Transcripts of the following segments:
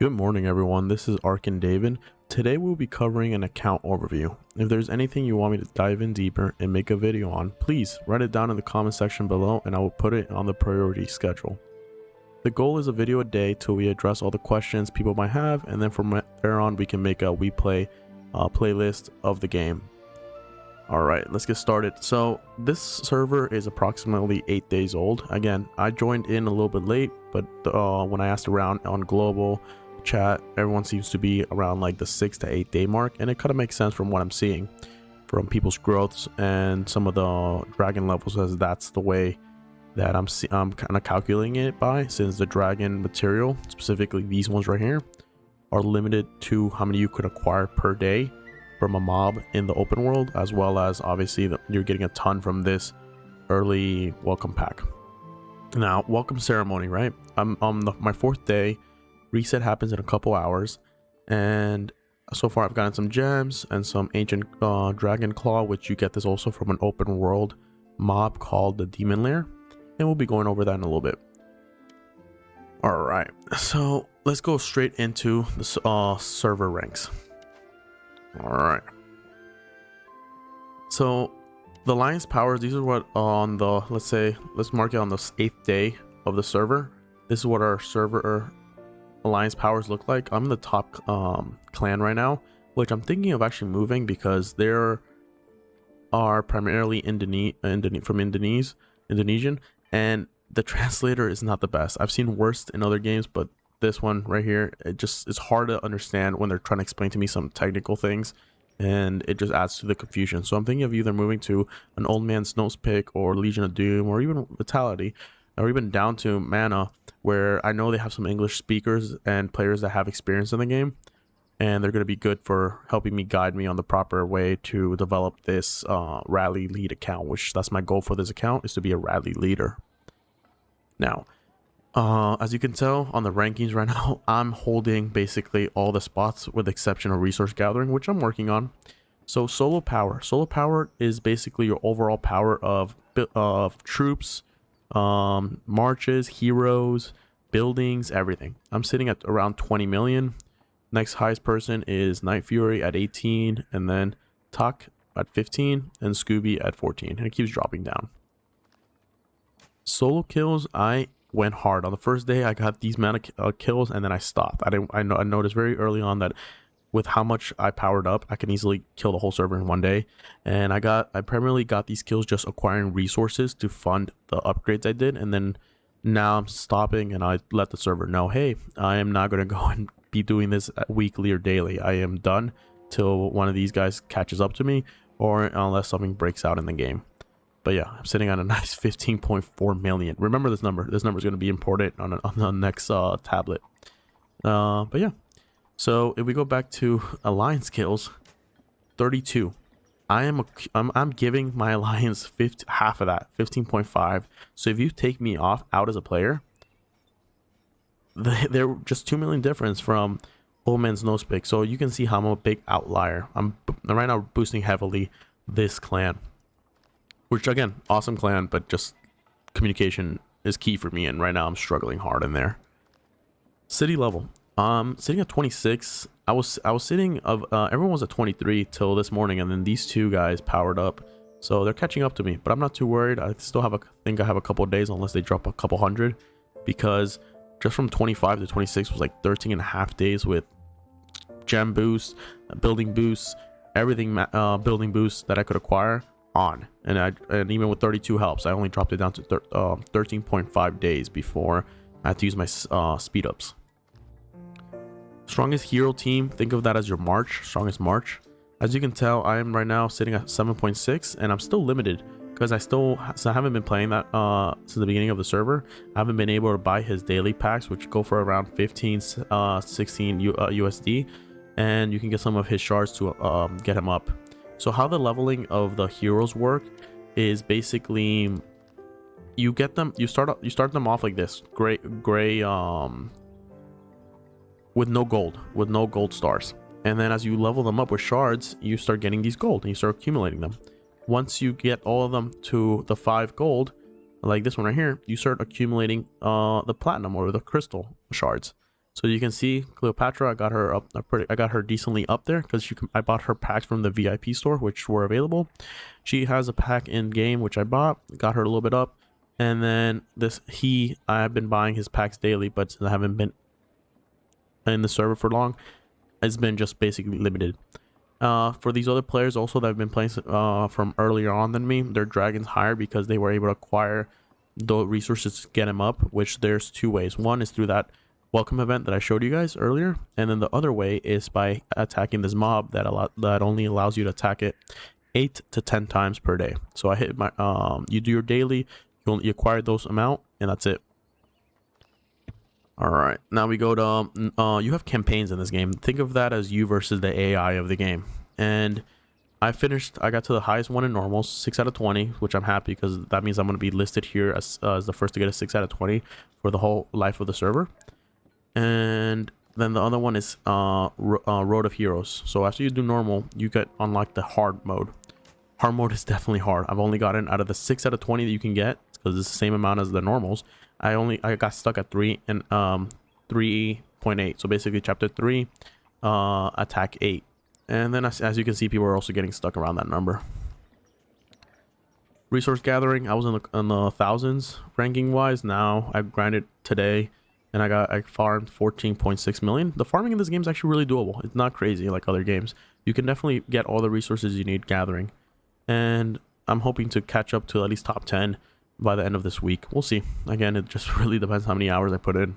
Good morning everyone, this is Ark and David. Today we'll be covering an account overview. If there's anything you want me to dive in deeper and make a video on, please write it down in the comment section below and I will put it on the priority schedule. The goal is a video a day till we address all the questions people might have, and then from there on we can make a We Play playlist of the game. Alright, let's get started. So this server is approximately 8 days old. Again, I joined in a little bit late, but when I asked around on global chat, everyone seems to be around like the 6 to 8 day mark, and it kind of makes sense from what I'm seeing from people's growths and some of the dragon levels, as that's the way that I'm kind of calculating it by, since the dragon material, specifically these ones right here, are limited to how many you could acquire per day from a mob in the open world, as well as obviously you're getting a ton from this early welcome pack. Now, welcome ceremony, right? I'm on my 4th day. Reset happens in a couple hours, and so far I've gotten some gems and some ancient dragon claw, which you get this also from an open world mob called the demon lair, and we'll be going over that in a little bit. All right, so let's go straight into the server ranks. All right, so the alliance powers, these are what on the, let's mark it on the 8th day of the server. This is what our server alliance powers look like. I'm in the top clan right now, which I'm thinking of actually moving because there are primarily from Indonesian, and the translator is not the best. I've seen worse in other games, but this one right here, it's hard to understand when they're trying to explain to me some technical things, and it just adds to the confusion. So I'm thinking of either moving to an Old Man's Nose Pick or Legion of Doom, or even Vitality, or even down to Mana, where I know they have some English speakers and players that have experience in the game, and they're going to be good for helping me guide me on the proper way to develop this rally lead account, which that's my goal for this account, is to be a rally leader. Now, as you can tell on the rankings right now, I'm holding basically all the spots with the exception of resource gathering, which I'm working on. So solo power is basically your overall power of troops, marches, heroes, buildings, everything. I'm sitting at around 20 million. Next highest person is Night Fury at 18, and then Tuck at 15, and Scooby at 14, and it keeps dropping down. Solo kills, I went hard on the first day. I got these amount of kills, and then I stopped. I noticed very early on that with how much I powered up, I can easily kill the whole server in one day. And I primarily got these kills just acquiring resources to fund the upgrades I did. And then now I'm stopping, and I let the server know, hey, I am not going to go and be doing this weekly or daily. I am done till one of these guys catches up to me, or unless something breaks out in the game. But yeah, I'm sitting on a nice 15.4 million. Remember this number. This number is going to be important on the next tablet. But yeah. So if we go back to alliance kills, 32. I'm giving my alliance half of that, 15.5. So if you take me out as a player, they're just 2 million difference from Old Man's Nose Pick. So you can see how I'm a big outlier. I'm right now boosting heavily this clan, which again, awesome clan, but just communication is key for me, and right now I'm struggling hard in there. City level, sitting at 26. I was sitting everyone was at 23 till this morning, and then these two guys powered up, so they're catching up to me. But I'm not too worried. I still have think I have a couple of days, unless they drop a couple hundred, because just from 25 to 26 was like 13.5 days with gem boosts, building boosts, everything, building boosts that I could acquire on, and even with 32 helps, I only dropped it down to 13.5 days before I had to use my speed ups. Strongest hero team, think of that as your strongest march. As you can tell, I am right now sitting at 7.6, and I'm still limited because I haven't been playing that since the beginning of the server. I haven't been able to buy his daily packs, which go for around 15 16 USD, and you can get some of his shards to get him up. So how the leveling of the heroes work is basically you start them off like this, gray with no gold stars, and then as you level them up with shards, you start getting these gold and you start accumulating them. Once you get all of them to the 5 gold, like this one right here, you start accumulating the platinum or the crystal shards. So you can see Cleopatra, I got her up, I got her decently up there because I bought her packs from the VIP store, which were available. She has a pack in game, which I bought, got her a little bit up. And then I've been buying his packs daily, but since I haven't been in the server for long, it's been just basically limited. For these other players also that have been playing from earlier on than me, their dragons higher because they were able to acquire the resources to get them up, which there's two ways. One is through that welcome event that I showed you guys earlier, and then the other way is by attacking this mob that only allows you to attack it 8 to 10 times per day. So I hit my you do your daily, you acquire those amount, and that's it. All right, now we go to you have campaigns in this game. Think of that as you versus the AI of the game. And I got to the highest one in normals, 6 out of 20, which I'm happy because that means I'm going to be listed here as the first to get a 6 out of 20 for the whole life of the server. And then the other one is Road of Heroes. So after you do normal, you get unlock the hard mode. Hard mode is definitely hard. I've only gotten out of the 6 out of 20 that you can get, because it's the same amount as the normals. I got stuck at 3 and 3.8. So basically chapter 3, attack 8. And then as you can see, people are also getting stuck around that number. Resource gathering, I was in the thousands ranking wise. Now I grinded today and I farmed 14.6 million. The farming in this game is actually really doable. It's not crazy like other games. You can definitely get all the resources you need gathering. And I'm hoping to catch up to at least top 10 by the end of this week. We'll see. Again, it just really depends how many hours I put in.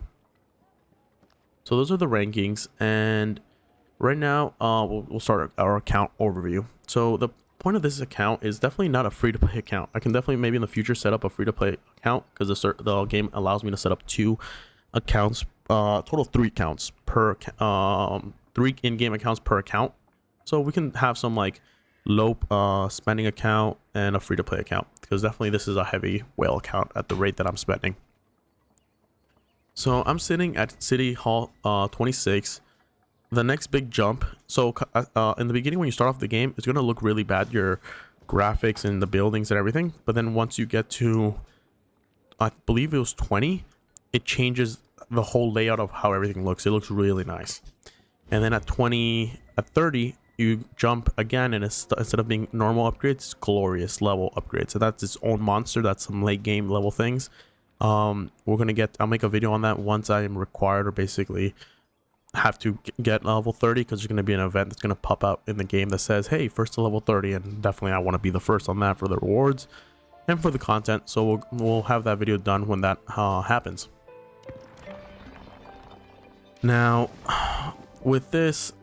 So those are the rankings, and right now we'll start our account overview. So the point of this account is definitely not a free-to-play account. I can definitely maybe in the future set up a free-to-play account because the game allows me to set up 2 accounts, total 3 accounts per 3 in-game accounts per account. So we can have some like low spending account and a free-to-play account, because definitely this is a heavy whale account at the rate that I'm spending. So I'm sitting at City Hall 26. The next big jump, so in the beginning when you start off the game, it's going to look really bad, your graphics and the buildings and everything, but then once you get to, I believe it was 20, it changes the whole layout of how everything looks. It looks really nice. And then at 30 you jump again, and instead of being normal upgrades, it's glorious level upgrades. So that's its own monster. That's some late game level things. I'll make a video on that once I am required, or basically have to get level 30, because there's going to be an event that's going to pop out in the game that says, hey, first to level 30, and definitely I want to be the first on that for the rewards and for the content. So we'll have that video done when that happens. Now with this,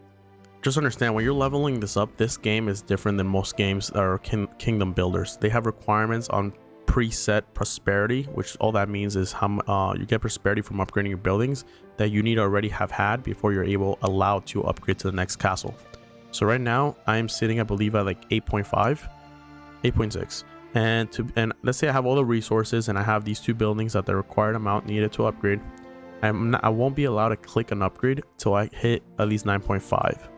just understand, when you're leveling this up, this game is different than most games that are kingdom builders. They have requirements on preset prosperity, which all that means is how you get prosperity from upgrading your buildings that you need to already have had before you're allowed to upgrade to the next castle. So right now I am sitting, I believe, at like 8.5, 8.6, and let's say I have all the resources and I have these 2 buildings at the required amount needed to upgrade. I won't be allowed to click an upgrade till I hit at least 9.5.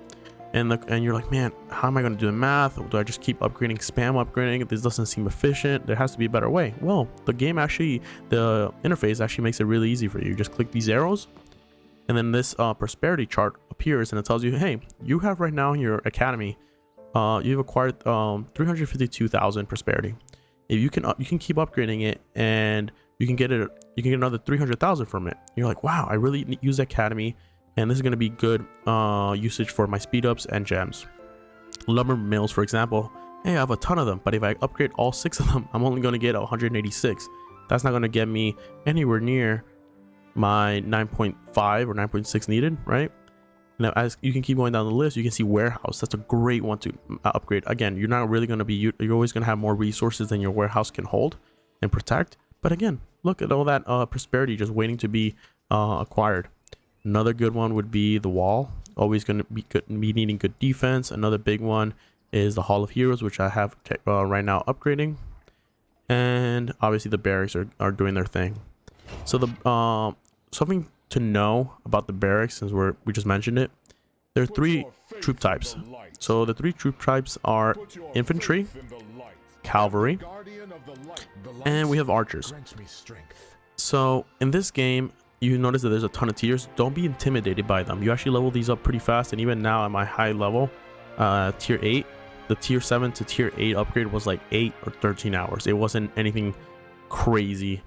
And you're like, man, how am I going to do the math? Do I just keep upgrading, spam upgrading? This doesn't seem efficient. There has to be a better way. Well, the interface actually makes it really easy for you. You just click these arrows, and then this prosperity chart appears, and it tells you, hey, you have right now in your academy, you've acquired 352,000 prosperity. If you can keep upgrading it, and you can get another 300,000 from it. You're like, wow, I really use the academy. And this is going to be good usage for my speed ups and gems. Lumber mills, for example. Hey, I have a ton of them, but if I upgrade all 6 of them, I'm only going to get 186. That's not going to get me anywhere near my 9.5 or 9.6 needed, right? Now, as you can keep going down the list, you can see warehouse. That's a great one to upgrade. Again, you're not really going to be, you're always going to have more resources than your warehouse can hold and protect. But again, look at all that prosperity just waiting to be acquired. Another good one would be the wall. Always going to be needing good defense. Another big one is the Hall of Heroes, which I have right now upgrading. And obviously the barracks are doing their thing. So the something to know about the barracks, since we just mentioned it, there are 3 troop types. So the 3 troop types are infantry, cavalry, and we have archers. So in this game, you notice that there's a ton of tiers. Don't be intimidated by them. You actually level these up pretty fast, and even now at my high level, tier 8, the tier 7 to tier 8 upgrade was like 8 or 13 hours. It wasn't anything crazy.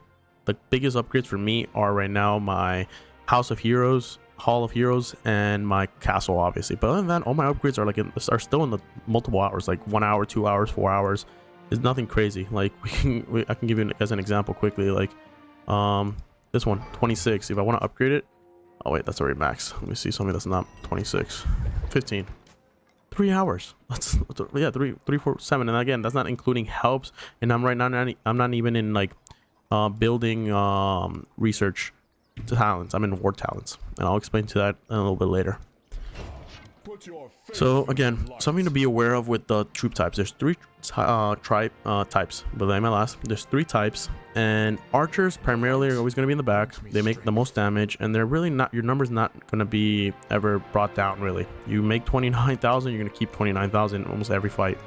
The biggest upgrades for me are right now my House of Heroes, Hall of Heroes, and my castle, obviously. But other than that, all my upgrades are like are still in the multiple hours, like 1 hour, 2 hours, 4 hours. It's nothing crazy. Like I can give you as an example quickly, like this one 26. If I want to upgrade it, oh wait, that's already max. Let me see something that's not 26. 15. 3 hours. That's yeah, 3, 4, 7. And again, that's not including helps. And I'm right now I'm not even in like building research talents. I'm in war talents, and I'll explain to that a little bit later. So again, something to be aware of with the troop types. There's 3 types, but MLS. There's 3 types, and archers primarily are always going to be in the back. They make the most damage, and they're really not, your number's not going to be ever brought down really. You make 29,000, you're going to keep 29,000 almost every fight.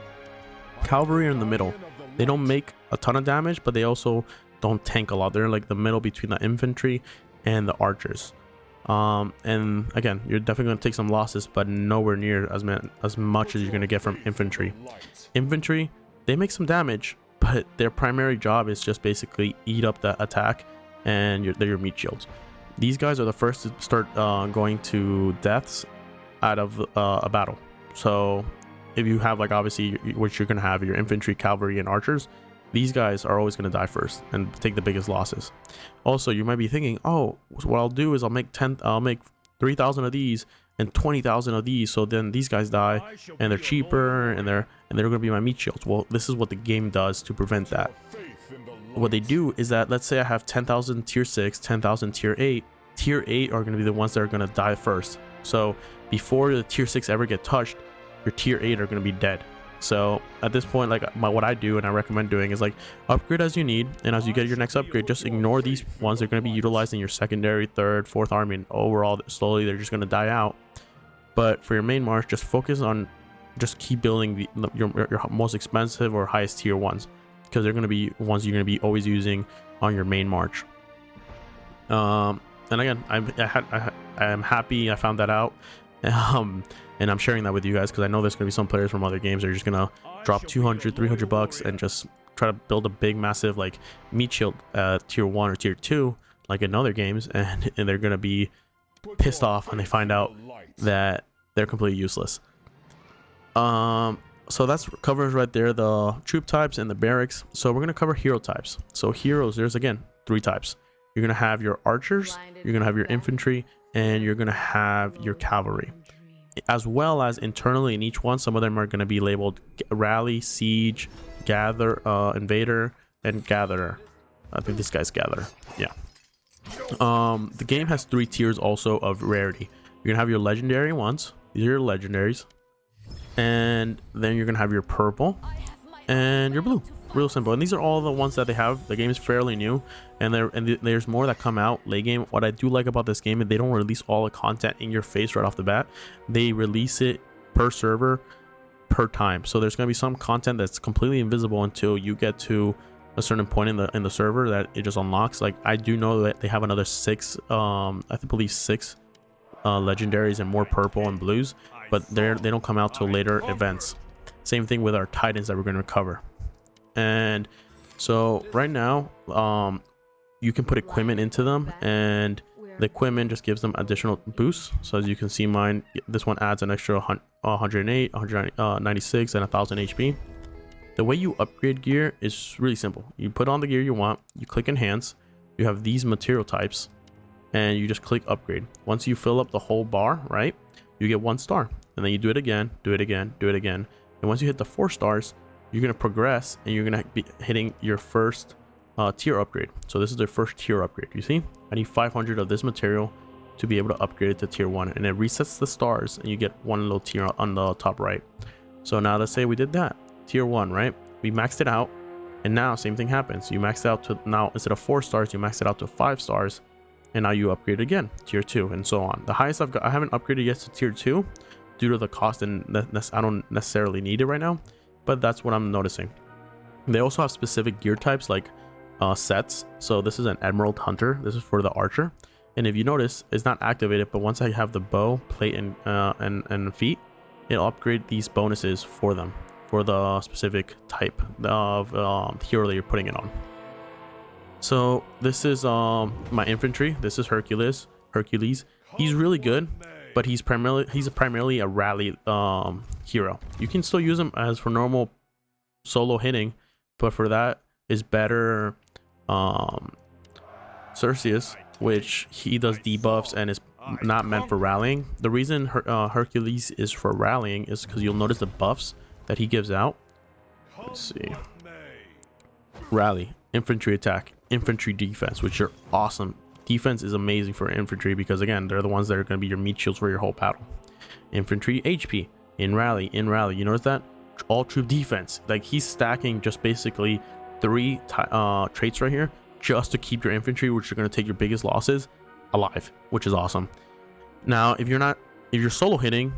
Cavalry are in the middle. They don't make a ton of damage, but they also don't tank a lot. They're like the middle between the infantry and the archers. And again, you're definitely going to take some losses, but nowhere near as much as you're going to get from infantry. Infantry, they make some damage, but their primary job is just basically eat up the attack, and they're your meat shields. These guys are the first to start going to deaths out of a battle. So if you have like obviously what you're going to have your infantry, cavalry, and archers, these guys are always going to die first and take the biggest losses. Also, you might be thinking, oh, what I'll do is I'll make 3,000 of these and 20,000 of these, so then these guys die and they're cheaper and they're going to be my meat shields. Well, this is what the game does to prevent that. What they do is that, let's say I have 10,000 tier 6, 10,000 tier 8. Tier 8 are going to be the ones that are going to die first. So before the tier 6 ever get touched, your tier 8 are going to be dead. So at this point, like what I do and I recommend doing is like upgrade as you need, and as you get your next upgrade, just ignore these ones. They're going to be utilized in your secondary, third, fourth army, and overall slowly they're just going to die out. But for your main march, just focus on just keep building your most expensive or highest tier ones, because they're going to be ones you're going to be always using on your main march. And again, I'm happy I found that out. And I'm sharing that with you guys because I know there's going to be some players from other games that are just going to drop 200, 300 bucks and just try to build a big, massive like meat shield tier 1 or tier 2 like in other games, and they're going to be pissed off when they find out that they're completely useless. So that's covers right there the troop types and the barracks. So we're going to cover hero types. So heroes, there's again 3 types. You're going to have your archers, you're going to have your infantry, and you're going to have your cavalry. As well as internally in each one, some of them are going to be labeled rally, siege, gather, invader, and gatherer. I think this guy's gatherer. Yeah. The game has 3 tiers also of rarity. You're gonna have your legendary ones. These are your legendaries, and then you're gonna have your purple and your blue. Real simple. And these are all the ones that they have. The game is fairly new, and there's more that come out late game. What I do like about this game is they don't release all the content in your face right off the bat. They release it per server, per time. So there's going to be some content that's completely invisible until you get to a certain point in the server that it just unlocks. Like I do know that they have another 6 I believe 6 legendaries and more purple and blues, but they don't come out till later events. Same thing with our titans that we're going to cover. And so right now you can put equipment into them, and the equipment just gives them additional boosts. So as you can see, mine, this one adds an extra 108, 196, and 1000 HP. The way you upgrade gear is really simple. You put on the gear you want, you click enhance, you have these material types, and you just click upgrade. Once you fill up the whole bar, right, you get 1 star, and then you do it again, do it again, do it again, and once you hit the 4 stars, you're going to progress, and you're going to be hitting your first tier upgrade. So this is the first tier upgrade. You see, I need 500 of this material to be able to upgrade it to tier 1, and it resets the stars, and you get 1 little tier on the top right. So now let's say we did that tier 1, right? We maxed it out, and now same thing happens. You maxed out to, now instead of 4 stars, you maxed it out to 5 stars, and now you upgrade again tier 2, and so on. The highest I've got, I haven't upgraded yet to tier 2 due to the cost, and I don't necessarily need it right now, but that's what I'm noticing. They also have specific gear types like sets. So this is an emerald hunter. This is for the archer, And if you notice, it's not activated, but once I have the bow, plate, and feet, it'll upgrade these bonuses for them, for the specific type of hero that you're putting it on. So this is my infantry. This is Hercules. He's really good, but he's primarily a rally hero. You can still use him as for normal solo hitting, but for that is better Cerseus, which he does debuffs and is not meant for rallying. The reason Hercules is for rallying is because you'll notice the buffs that he gives out. Let's see. Rally, infantry attack, infantry defense, which are awesome. Defense is amazing for infantry because again, they're the ones that are going to be your meat shields for your whole battle. Infantry HP in rally. You notice that? All troop defense. Like he's stacking just basically 3 traits right here just to keep your infantry, which are going to take your biggest losses, alive, which is awesome. Now, if you're solo hitting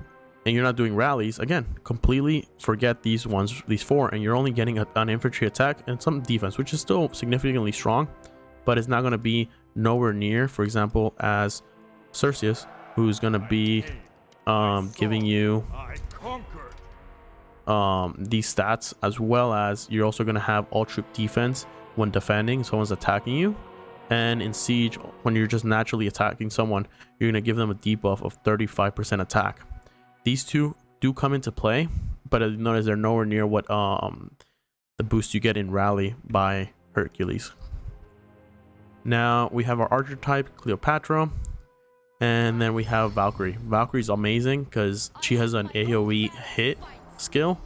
and you're not doing rallies, again, completely forget these 4, and you're only getting an infantry attack and some defense, which is still significantly strong, but it's not going to be nowhere near, for example, as Cerseus, who's going to be giving you these stats, as well as you're also going to have all troop defense when defending, someone's attacking you, and in siege, when you're just naturally attacking someone, you're going to give them a debuff of 35% attack. These two do come into play, but as you notice, they're nowhere near what the boost you get in rally by Hercules. Now we have our archer type, Cleopatra, and then we have Valkyrie. Valkyrie's amazing because she has an AoE hit skill,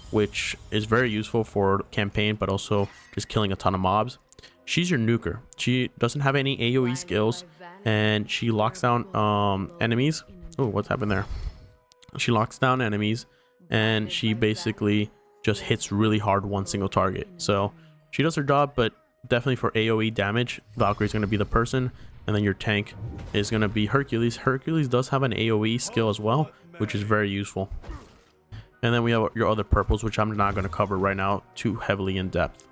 which is very useful for campaign, but also just killing a ton of mobs. She's your nuker. She doesn't have any AoE skills, and she locks down enemies. Oh, what's happened there? She locks down enemies, and she basically just hits really hard one single target. So she does her job, but definitely for AoE damage, Valkyrie's going to be the person, and then your tank is going to be Hercules. Hercules does have an AoE skill as well, which is very useful. And then we have your other purples, which I'm not going to cover right now too heavily in depth.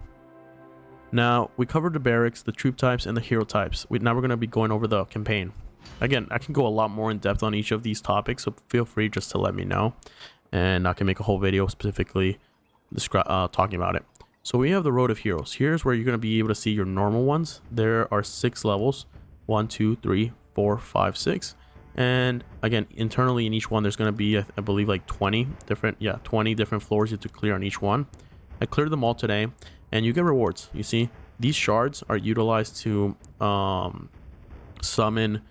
Now, we covered the barracks, the troop types, and the hero types. Now we're going to be going over the campaign. Again, I can go a lot more in depth on each of these topics, so feel free just to let me know, and I can make a whole video specifically talking about it. So we have the Road of Heroes. Here's where you're going to be able to see your normal ones. There are 6 levels, 1, 2, 3, 4, 5, 6. And again, internally in each one, there's going to be, I believe, like 20 different floors you have to clear on each one. I cleared them all today, and you get rewards. You see, these shards are utilized to summon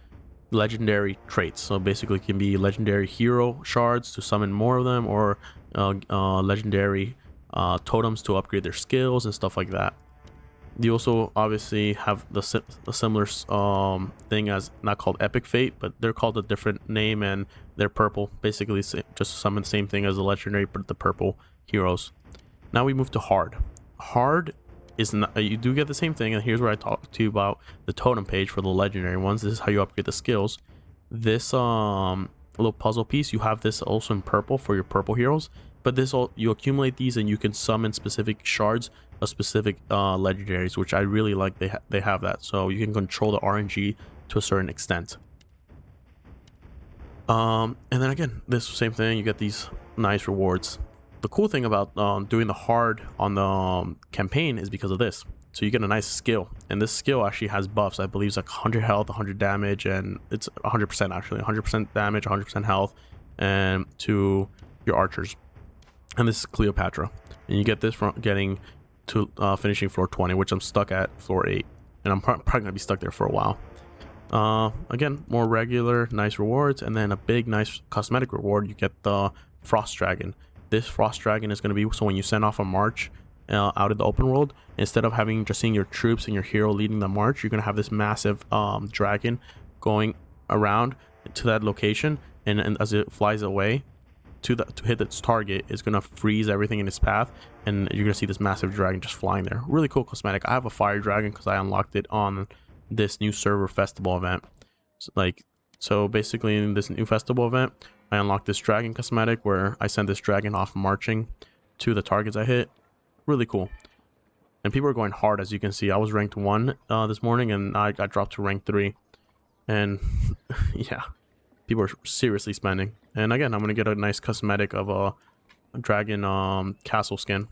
legendary traits. So basically, it can be legendary hero shards to summon more of them, or legendary totems to upgrade their skills and stuff like that. You also obviously have the similar thing as, not called Epic Fate, but they're called a different name, and they're purple. Basically, just summon the same thing as the legendary, but the purple heroes. Now we move to hard. Hard is not, you do get the same thing, and here's where I talk to you about the totem page for the legendary ones. This is how you upgrade the skills. This little puzzle piece, you have this also in purple for your purple heroes, but you accumulate these and you can summon specific shards of specific legendaries, which I really like. They have that, so you can control the RNG to a certain extent. And then again, this same thing, you get these nice rewards. The cool thing about doing the hard on the campaign is because of this. So you get a nice skill, and this skill actually has buffs. I believe it's like 100 health, 100 damage, and it's 100% actually, 100% damage, 100% health, and to your archers. And this is Cleopatra, and you get this from getting to finishing floor 20, which I'm stuck at floor 8, and I'm probably gonna be stuck there for a while. Again, more regular nice rewards, and then a big nice cosmetic reward. You get the Frost Dragon. This Frost Dragon is going to be, so when you send off a march out in the open world, instead of having just seeing your troops and your hero leading the march, you're going to have this massive dragon going around to that location, and as it flies away to hit its target, it's going to freeze everything in its path, and you're going to see this massive dragon just flying there. Really cool cosmetic. I have a fire dragon because I unlocked it on this new server festival event. So basically in this new festival event, I unlocked this dragon cosmetic where I send this dragon off marching to the targets I hit. Really cool. And people are going hard, as you can see. I was ranked 1 this morning, and I got dropped to rank 3. And yeah, people are seriously spending. And again, I'm gonna get a nice cosmetic of a dragon castle skin.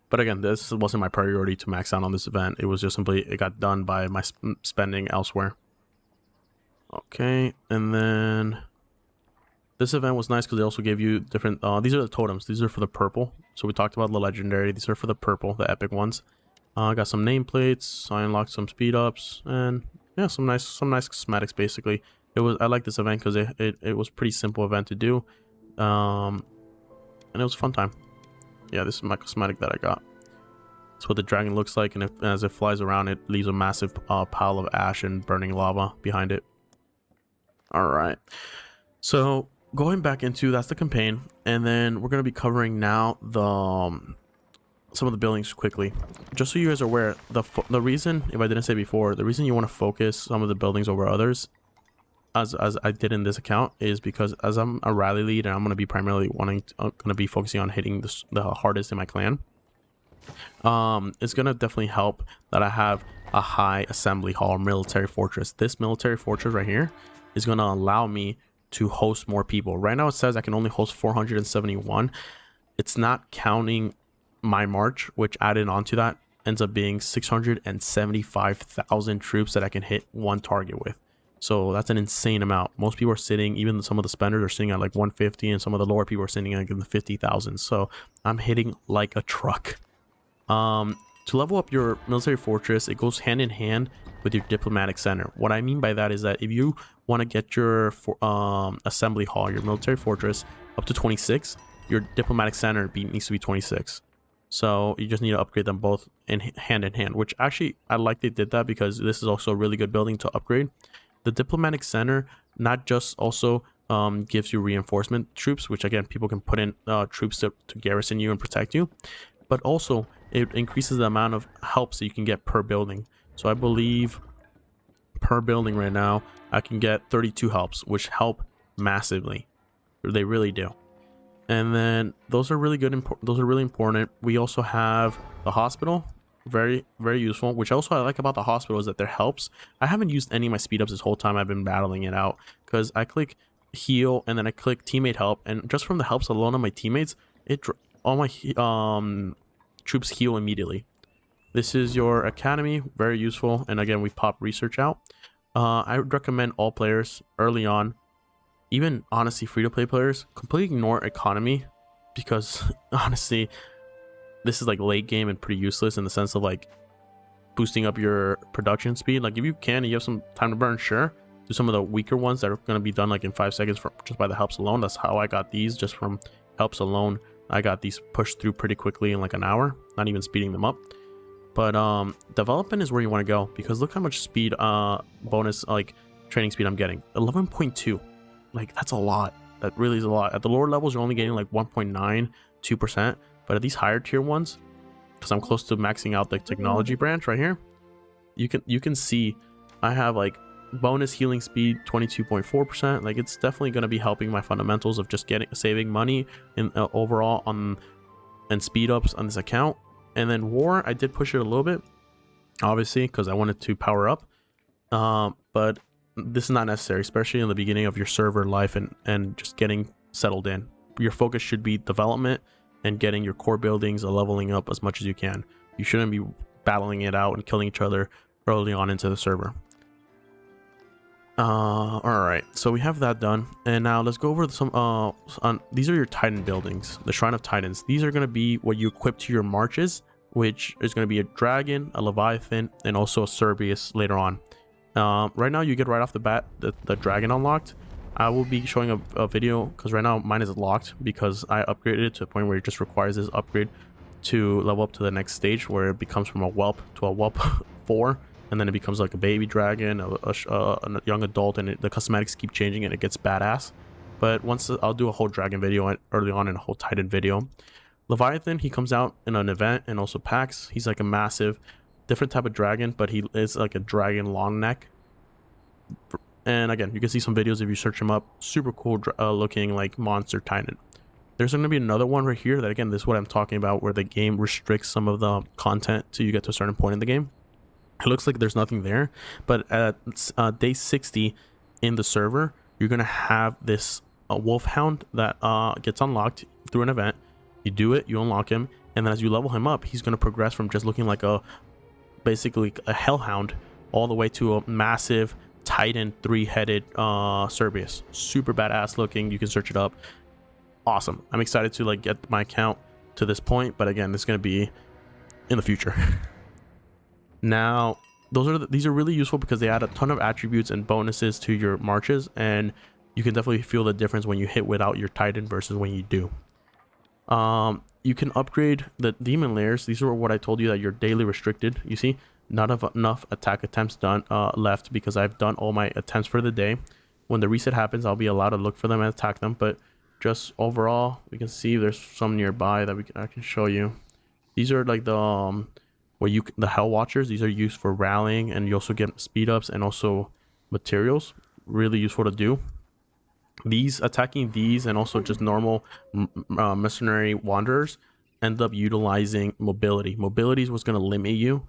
But again, this wasn't my priority to max out on this event. It was just simply it got done by my spending elsewhere. Okay, and then this event was nice because they also gave you different these are the totems. These are for the purple. So we talked about the legendary. These are for the purple, the epic ones. I got some nameplates. I unlocked some speed ups, and yeah, some nice cosmetics. Basically, I like this event because it was pretty simple event to do, and it was a fun time. Yeah, this is my cosmetic that I got. That's what the dragon looks like, and as it flies around, it leaves a massive pile of ash and burning lava behind it. All right, so going back into that's the campaign, and then we're gonna be covering now the some of the buildings quickly. Just so you guys are aware, the reason, if I didn't say before, the reason you want to focus some of the buildings over others, as I did in this account, is because as I'm a rally lead and I'm going to be primarily focusing on hitting the hardest in my clan, it's going to definitely help that I have a high assembly hall military fortress. This military fortress right here is going to allow me to host more people. Right now it says I can only host 471. It's not counting my march, which added onto that ends up being 675,000 troops that I can hit one target with. So that's an insane amount. Most people are sitting, even some of the spenders are sitting at like 150, and some of the lower people are sitting at like in the 50,000. So I'm hitting like a truck. To level up your military fortress, it goes hand in hand with your diplomatic center. What I mean by that is that if you want to get your assembly hall, your military fortress, up to 26, your diplomatic center needs to be 26. So you just need to upgrade them both in hand, which actually I like they did that because this is also a really good building to upgrade. The diplomatic center not just also gives you reinforcement troops, which again, people can put in troops to garrison you and protect you, but also it increases the amount of helps that you can get per building. So I believe per building right now, I can get 32 helps, which help massively. They really do. And then those are really good. Those are really important. We also have the hospital, very useful. Which also I like about the hospital is that their helps. I haven't used any of my speed ups this whole time I've been battling it out, because I click heal and then I click teammate help, and just from the helps alone on my teammates, all my troops heal immediately. This is your academy, very useful. And again, we pop research out. I would recommend all players early on, even honestly free-to-play players, completely ignore economy, because honestly this is like late game and pretty useless in the sense of like boosting up your production speed. Like if you can and you have some time to burn, sure, do some of the weaker ones that are going to be done like in 5 seconds just by the helps alone. That's how I got these, just from helps alone. I got these pushed through pretty quickly in like an hour, not even speeding them up. But development is where you want to go, because look how much speed bonus, like training speed, I'm getting. 11.2. Like that's a lot. That really is a lot. At the lower levels you're only getting like 1.92%, but at these higher tier ones, because I'm close to maxing out the technology branch right here, you can see I have like bonus healing speed 22.4%. like it's definitely going to be helping my fundamentals of just saving money in overall on and speed ups on this account. And then war, I did push it a little bit, obviously, because I wanted to power up, but this is not necessary, especially in the beginning of your server life and just getting settled in. Your focus should be development and getting your core buildings leveling up as much as you can. You shouldn't be battling it out and killing each other early on into the server. All right, so we have that done, and now let's go over some these are your Titan buildings, the Shrine of Titans. These are going to be what you equip to your marches, which is going to be a dragon, a leviathan, and also a Cerberus later on. Right now you get right off the bat the dragon unlocked. I will be showing a video, because right now mine is locked because I upgraded it to a point where it just requires this upgrade to level up to the next stage, where it becomes from a whelp to a whelp 4, and then it becomes like a baby dragon, a young adult, and the cosmetics keep changing and it gets badass. But once I'll do a whole dragon video early on and a whole Titan video. Leviathan, he comes out in an event and also packs. He's like a massive different type of dragon, but he is like a dragon long neck. And again, you can see some videos if you search him up. Super cool looking like monster Titan. There's going to be another one right here that, again, this is what I'm talking about, where the game restricts some of the content till you get to a certain point in the game. it looks like there's nothing there, but at day 60 in the server, you're gonna have this wolfhound that gets unlocked through an event. You do it, you unlock him, and then as you level him up, he's gonna progress from just looking like basically a hellhound all the way to a massive Titan 3-headed Cerberus. Super badass looking. You can search it up. Awesome. I'm excited to like get my account to this point, but again, this is gonna be in the future. Now, these are really useful because they add a ton of attributes and bonuses to your marches, and you can definitely feel the difference when you hit without your Titan versus when you do. You can upgrade the demon layers. These are what I told you, that you're daily restricted. You see, not enough attack attempts done left because I've done all my attempts for the day. When the reset happens, I'll be allowed to look for them and attack them, but just overall, we can see there's some nearby that I can show you. These are like the the Hell Watchers. These are used for rallying, and you also get speed ups and also materials. Really useful to do. Attacking these and also just normal mercenary wanderers end up utilizing mobility. Mobility is what's going to limit you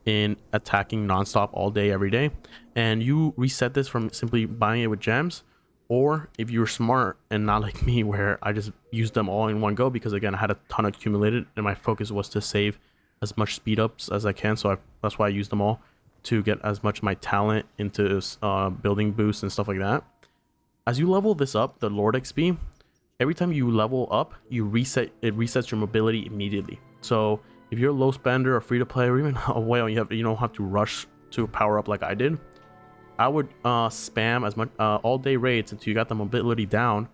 in attacking nonstop all day every day, and you reset this from simply buying it with gems, or if you're smart and not like me where I just used them all in one go, because again I had a ton accumulated and my focus was to save as much speed ups as I can, so that's why I used them all to get as much of my talent into building boosts and stuff like that. As you level this up, the Lord XP, every time you level up, it resets your mobility immediately. So if you're a low spender or free to play, or even a whale, you don't have to rush to power up like I did. I would spam as much all day raids until you got the mobility down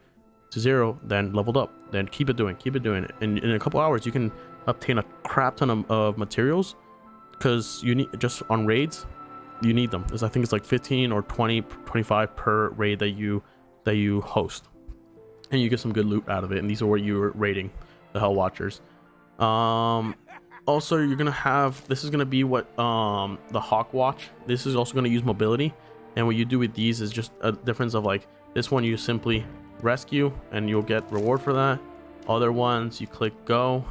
to 0, then leveled up, then keep it doing it, and in a couple hours you can obtain a crap ton of materials, because you need, just on raids you need them. I think it's like 15 or 25 per raid that you host, and you get some good loot out of it, and these are where you're raiding the Hell Watchers. Also, you're gonna have, this is gonna be what the Hawk Watch, this is also gonna use mobility, and what you do with these is just a difference of like, this one you simply rescue and you'll get reward for that. Other ones you click go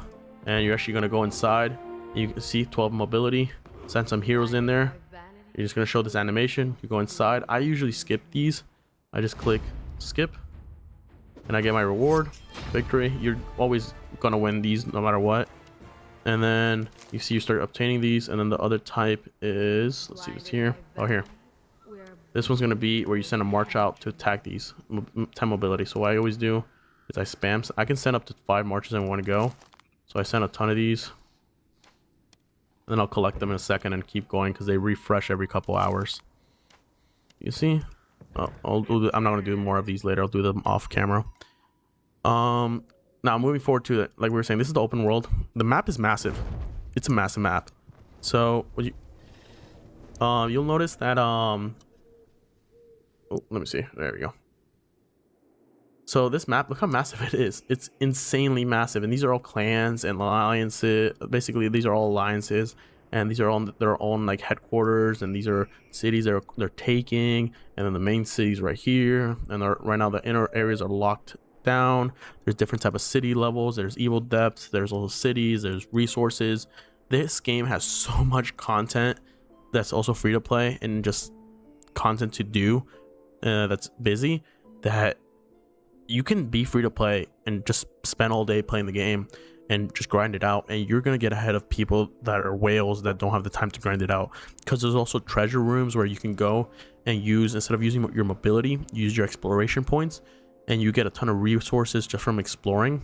and you're actually gonna go inside. You can see 12 mobility, send some heroes in there. You're just gonna show this animation, you go inside. I usually skip these. I just click skip and I get my reward, victory. You're always gonna win these no matter what. And then you see you start obtaining these, and then the other type is, let's see what's here. Oh, here. This one's gonna be where you send a march out to attack these 10 mobility. So what I always do is I spam. I can send up to 5 marches in one go. So I send a ton of these, and then I'll collect them in a second and keep going because they refresh every couple hours. You see? Oh, I'm not gonna do more of these later. I'll do them off camera. Now moving forward to it, like we were saying, this is the open world. The map is massive. It's a massive map. So what you'll notice that oh, let me see. There we go. So this map, look how massive it is. It's insanely massive, and these are all clans and alliances. Basically, these are all alliances, and these are on their own like headquarters, and these are cities they're taking, and then the main cities right here. And right now the inner areas are locked down. There's different type of city levels. There's evil depths. There's all cities. There's resources. This game has so much content that's also free to play and just content to do that's busy, that you can be free to play and just spend all day playing the game and just grind it out, and you're gonna get ahead of people that are whales that don't have the time to grind it out. Because there's also treasure rooms where you can go and use, instead of using your mobility, use your exploration points, and you get a ton of resources just from exploring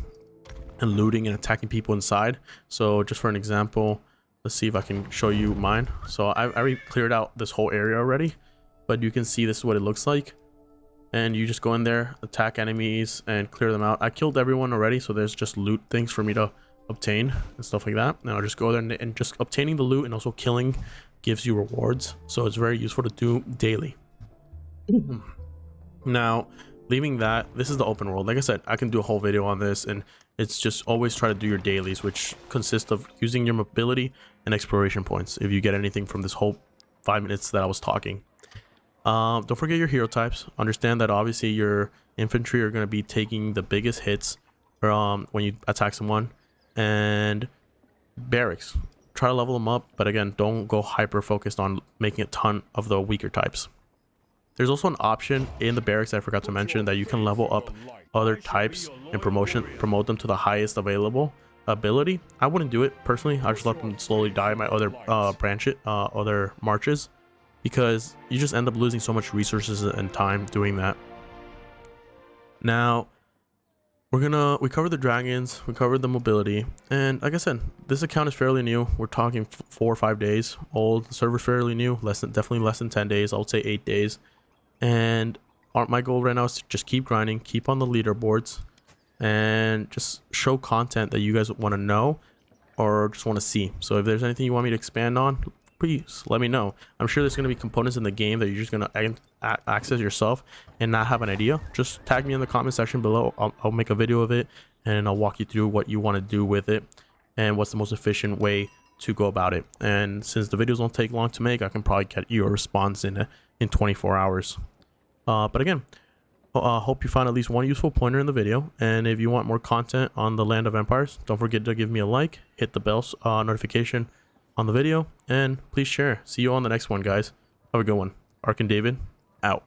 and looting and attacking people inside. So just for an example, let's see if I can show you mine. So I already cleared out this whole area already, but you can see this is what it looks like. And you just go in there, attack enemies, and clear them out. I killed everyone already, so there's just loot things for me to obtain and stuff like that. And I'll just go there and just obtaining the loot and also killing gives you rewards. So it's very useful to do daily. Now, leaving that, this is the open world. Like I said, I can do a whole video on this, and it's just always try to do your dailies, which consist of using your mobility and exploration points. If you get anything from this whole 5 minutes that I was talking. Don't forget your hero types. Understand that obviously your infantry are going to be taking the biggest hits when you attack someone, and barracks. try to level them up, but again, don't go hyper focused on making a ton of the weaker types. There's also an option in the barracks I forgot to mention that you can level up other types and promote them to the highest available ability. I wouldn't do it personally. I just let them slowly die my other other marches, because you just end up losing so much resources and time doing that. Now we covered the dragons, we covered the mobility, and like I said, this account is fairly new. We're talking 4 or 5 days old. The server's fairly new, definitely less than 10 days. I would say 8 days. And my goal right now is to just keep grinding, keep on the leaderboards, and just show content that you guys want to know or just want to see. So if there's anything you want me to expand on, please let me know. I'm sure there's going to be components in the game that you're just going to access yourself and not have an idea. Just tag me in the comment section below. I'll make a video of it, and I'll walk you through what you want to do with it and what's the most efficient way to go about it. And since the videos don't take long to make, I can probably get you a response in 24 hours. But again, hope you found at least one useful pointer in the video, and if you want more content on the Land of Empires, don't forget to give me a like, hit the bell notification on the video, and please share. See you on the next one, guys. Have a good one. Ark and David, out.